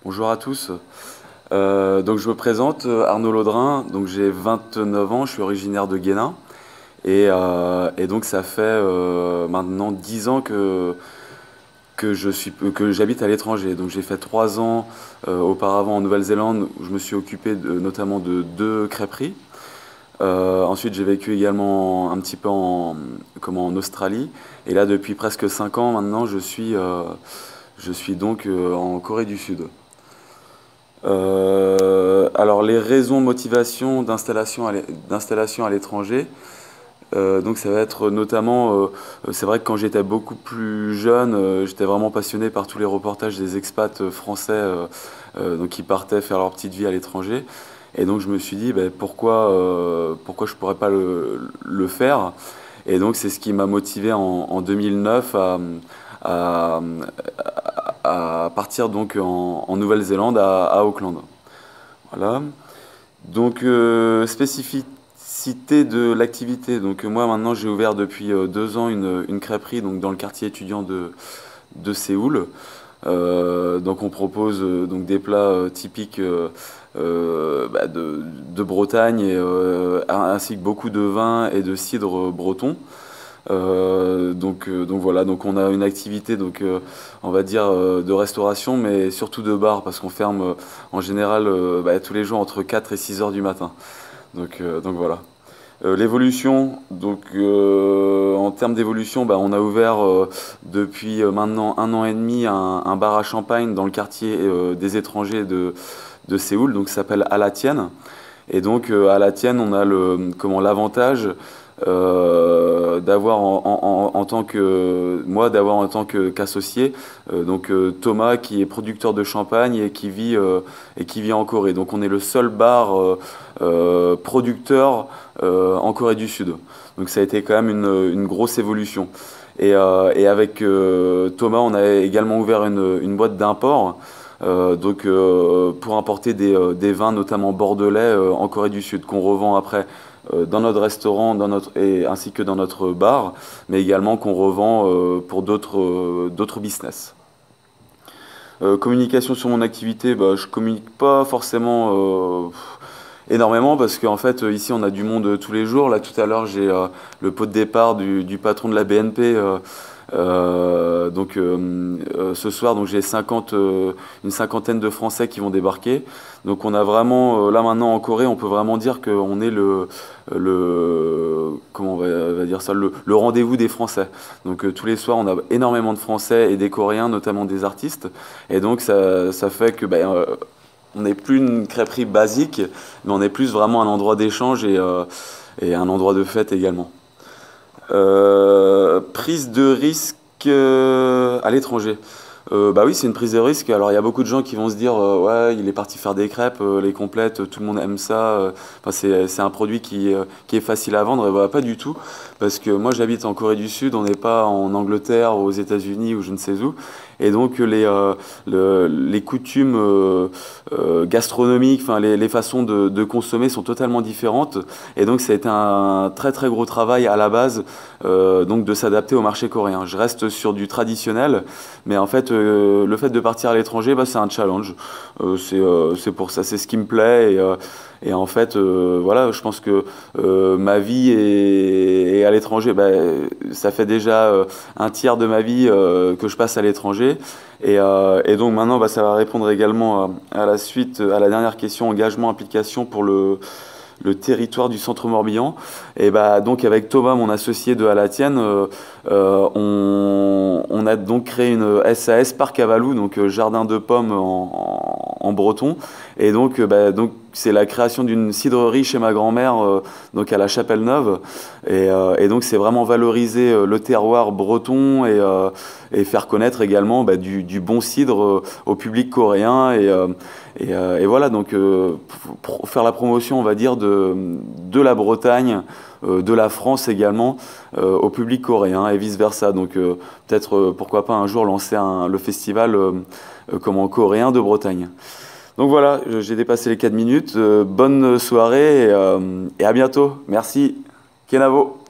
Bonjour à tous. Donc je me présente, Arnaud Laudrin, donc j'ai 29 ans, je suis originaire de Guénin et donc ça fait maintenant 10 ans que j'habite à l'étranger. Donc j'ai fait 3 ans auparavant en Nouvelle-Zélande où je me suis occupé notamment de 2 crêperies. Ensuite j'ai vécu également un petit peu en Australie et là depuis presque 5 ans maintenant je suis donc en Corée du Sud. Alors les raisons, motivations d'installation à l'étranger, donc ça va être notamment, c'est vrai que quand j'étais beaucoup plus jeune, j'étais vraiment passionné par tous les reportages des expats français donc qui partaient faire leur petite vie à l'étranger. Et donc je me suis dit, ben, pourquoi je pourrais pas le faire? Et donc c'est ce qui m'a motivé en 2009 à, à partir donc en Nouvelle-Zélande, à Auckland. Voilà. Donc, spécificité de l'activité. Donc, moi, maintenant, j'ai ouvert depuis 2 ans une crêperie donc, dans le quartier étudiant de Séoul. Donc, on propose donc, des plats typiques de Bretagne ainsi que beaucoup de vins et de cidre breton. Donc voilà, donc on a une activité on va dire de restauration, mais surtout de bar parce qu'on ferme en général tous les jours entre 4 et 6 heures du matin. Donc voilà. L'évolution, en termes d'évolution, on a ouvert depuis maintenant 1 an et demi un bar à champagne dans le quartier des étrangers de Séoul, donc ça s'appelle À la Tienne. Et donc à la Tienne, on a l'avantage d'avoir en tant que moi d'avoir en tant qu'associé Thomas qui est producteur de champagne et qui vit en Corée. Donc on est le seul bar producteur en Corée du Sud. Donc ça a été quand même une grosse évolution. Et avec Thomas, on a également ouvert une boîte d'import. Pour importer des vins notamment bordelais en Corée du Sud qu'on revend après dans notre restaurant ainsi que dans notre bar, mais également qu'on revend pour d'autres business. Communication sur mon activité, je communique pas forcément énormément parce qu'en fait ici on a du monde tous les jours. Là tout à l'heure j'ai le pot de départ du patron de la BNP. Ce soir, donc j'ai une cinquantaine de Français qui vont débarquer. Donc on a vraiment, là maintenant en Corée, on peut vraiment dire qu'on est comment on va dire ça, le rendez-vous des Français. Donc tous les soirs, on a énormément de Français et des Coréens, notamment des artistes. Et donc ça fait que on n'est plus une crêperie basique, mais on est plus vraiment un endroit d'échange et un endroit de fête également. Prise de risque à l'étranger. Bah oui, c'est une prise de risque. Alors il y a beaucoup de gens qui vont se dire ouais, il est parti faire des crêpes, les complètes, tout le monde aime ça. Enfin, c'est un produit qui est facile à vendre. Et bah, pas du tout, parce que moi j'habite en Corée du Sud, on n'est pas en Angleterre, aux États-Unis ou je ne sais où. Et donc les coutumes gastronomiques, enfin les façons de consommer sont totalement différentes. Et donc ça a été un très très gros travail à la base donc de s'adapter au marché coréen. Je reste sur du traditionnel, mais en fait le fait de partir à l'étranger, c'est un challenge. C'est pour ça, c'est ce qui me plaît. Et en fait, voilà, je pense que ma vie est à l'étranger. Ça fait déjà un tiers de ma vie que je passe à l'étranger. Et donc maintenant, ça va répondre également à la suite, à la dernière question, engagement, implication pour le territoire du Centre Morbihan. Et donc avec Thomas, mon associé de À la Tienne, on a donc créé une SAS Parc Avalou, donc jardin de pommes en breton. Et donc c'est la création d'une cidrerie chez ma grand-mère, donc à la Chapelle-Neuve. Et donc c'est vraiment valoriser le terroir breton et faire connaître également du bon cidre au public coréen. Et voilà, donc pour faire la promotion, on va dire, de la Bretagne, de la France également, au public coréen et vice-versa. Donc peut-être, pourquoi pas un jour lancer le festival coréen de Bretagne. Donc voilà, j'ai dépassé les 4 minutes. Bonne soirée et à bientôt. Merci. Kenavo.